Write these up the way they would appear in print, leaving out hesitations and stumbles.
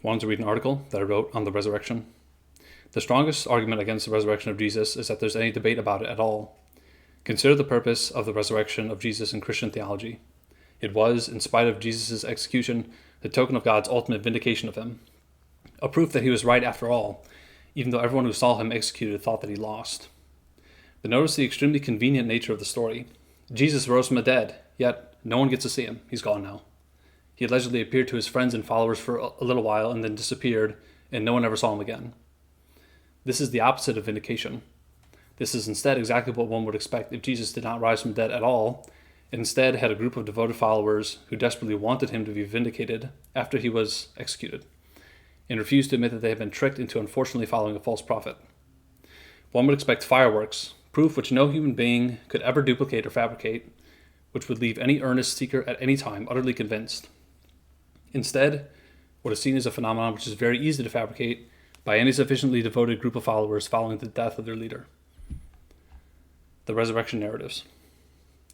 Wanted to read an article that I wrote on the resurrection. The strongest argument against the resurrection of Jesus is that there's any debate about it at all. Consider the purpose of the resurrection of Jesus in Christian theology. It was, in spite of Jesus' execution, the token of God's ultimate vindication of him. A proof that he was right after all, even though everyone who saw him executed thought that he lost. But notice the extremely convenient nature of the story. Jesus rose from the dead, yet no one gets to see him. He's gone now. He allegedly appeared to his friends and followers for a little while and then disappeared, and no one ever saw him again. This is the opposite of vindication. This is instead exactly what one would expect if Jesus did not rise from the dead at all, and instead had a group of devoted followers who desperately wanted him to be vindicated after he was executed, and refused to admit that they had been tricked into unfortunately following a false prophet. One would expect fireworks, proof which no human being could ever duplicate or fabricate, which would leave any earnest seeker at any time utterly convinced. Instead, what is seen is a phenomenon which is very easy to fabricate by any sufficiently devoted group of followers following the death of their leader. The resurrection narratives.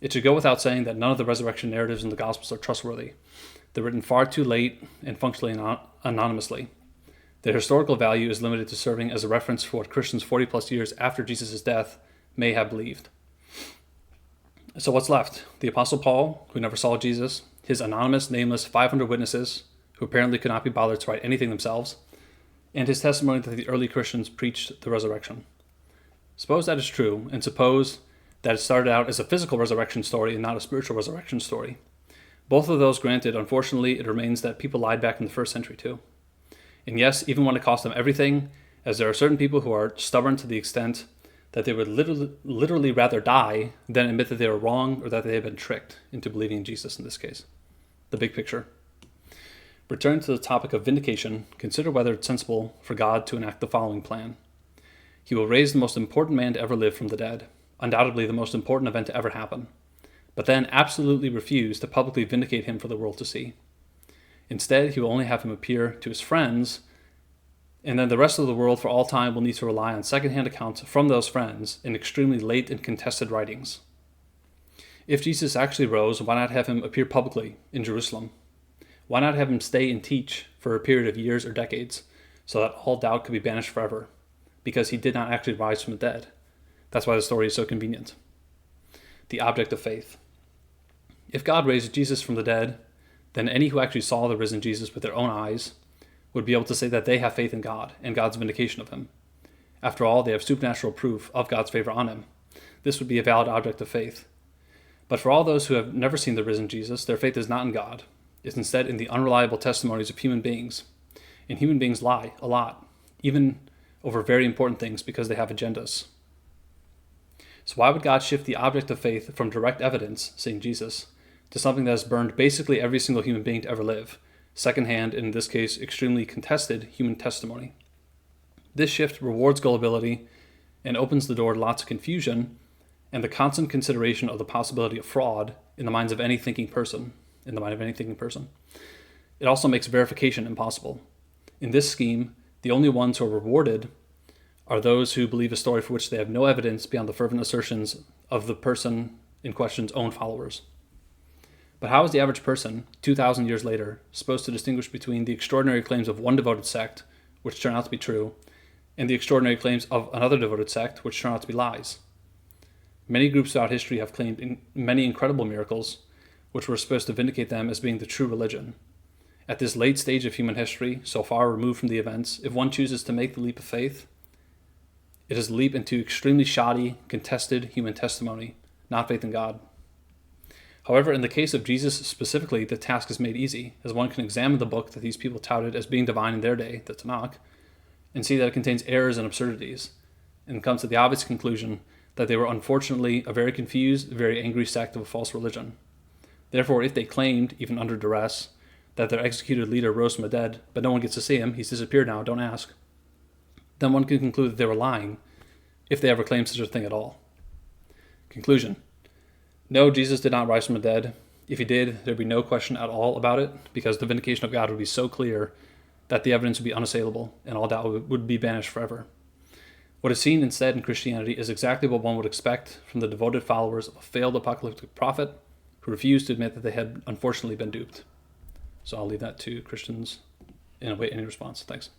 It should go without saying that none of the resurrection narratives in the Gospels are trustworthy. They're written far too late and functionally anonymously. Their historical value is limited to serving as a reference for what Christians 40 plus years after Jesus' death may have believed. So what's left? The Apostle Paul, who never saw Jesus, his anonymous, nameless 500 witnesses, who apparently could not be bothered to write anything themselves, and his testimony that the early Christians preached the resurrection. Suppose that is true, and suppose that it started out as a physical resurrection story and not a spiritual resurrection story. Both of those granted, unfortunately, it remains that people lied back in the first century too. And yes, even when it cost them everything, as there are certain people who are stubborn to the extent that they would literally rather die than admit that they were wrong or that they had been tricked into believing in Jesus in this case. The big picture. Returning to the topic of vindication, consider whether it's sensible for God to enact the following plan. He will raise the most important man to ever live from the dead, undoubtedly the most important event to ever happen, but then absolutely refuse to publicly vindicate him for the world to see. Instead, he will only have him appear to his friends, and then the rest of the world for all time will need to rely on secondhand accounts from those friends in extremely late and contested writings. If Jesus actually rose, why not have him appear publicly in Jerusalem? Why not have him stay and teach for a period of years or decades, so that all doubt could be banished forever? Because he did not actually rise from the dead. That's why the story is so convenient. The object of faith. If God raised Jesus from the dead, then any who actually saw the risen Jesus with their own eyes would be able to say that they have faith in God and God's vindication of him. After all, they have supernatural proof of God's favor on him. This would be a valid object of faith. But for all those who have never seen the risen Jesus, their faith is not in God. It's instead in the unreliable testimonies of human beings. And human beings lie a lot, even over very important things because they have agendas. So why would God shift the object of faith from direct evidence, seeing Jesus, to something that has burned basically every single human being to ever live, secondhand, and in this case, extremely contested human testimony? This shift rewards gullibility and opens the door to lots of confusion and the constant consideration of the possibility of fraud in the mind of any thinking person. It also makes verification impossible. In this scheme, the only ones who are rewarded are those who believe a story for which they have no evidence beyond the fervent assertions of the person in question's own followers. But how is the average person, 2,000 years later, supposed to distinguish between the extraordinary claims of one devoted sect, which turn out to be true, and the extraordinary claims of another devoted sect, which turn out to be lies? Many groups throughout history have claimed many incredible miracles, which were supposed to vindicate them as being the true religion. At this late stage of human history, so far removed from the events, if one chooses to make the leap of faith, it is a leap into extremely shoddy, contested human testimony, not faith in God. However, in the case of Jesus specifically, the task is made easy, as one can examine the book that these people touted as being divine in their day, the Tanakh, and see that it contains errors and absurdities, and comes to the obvious conclusion that they were unfortunately a very confused, very angry sect of a false religion. Therefore, if they claimed, even under duress, that their executed leader rose from the dead, but no one gets to see him, he's disappeared now, don't ask, then one can conclude that they were lying, if they ever claimed such a thing at all. Conclusion. No, Jesus did not rise from the dead. If he did, there'd be no question at all about it, because the vindication of God would be so clear that the evidence would be unassailable, and all doubt would be banished forever. What is seen instead in Christianity is exactly what one would expect from the devoted followers of a failed apocalyptic prophet who refused to admit that they had unfortunately been duped. So I'll leave that to Christians and await any response. Thanks.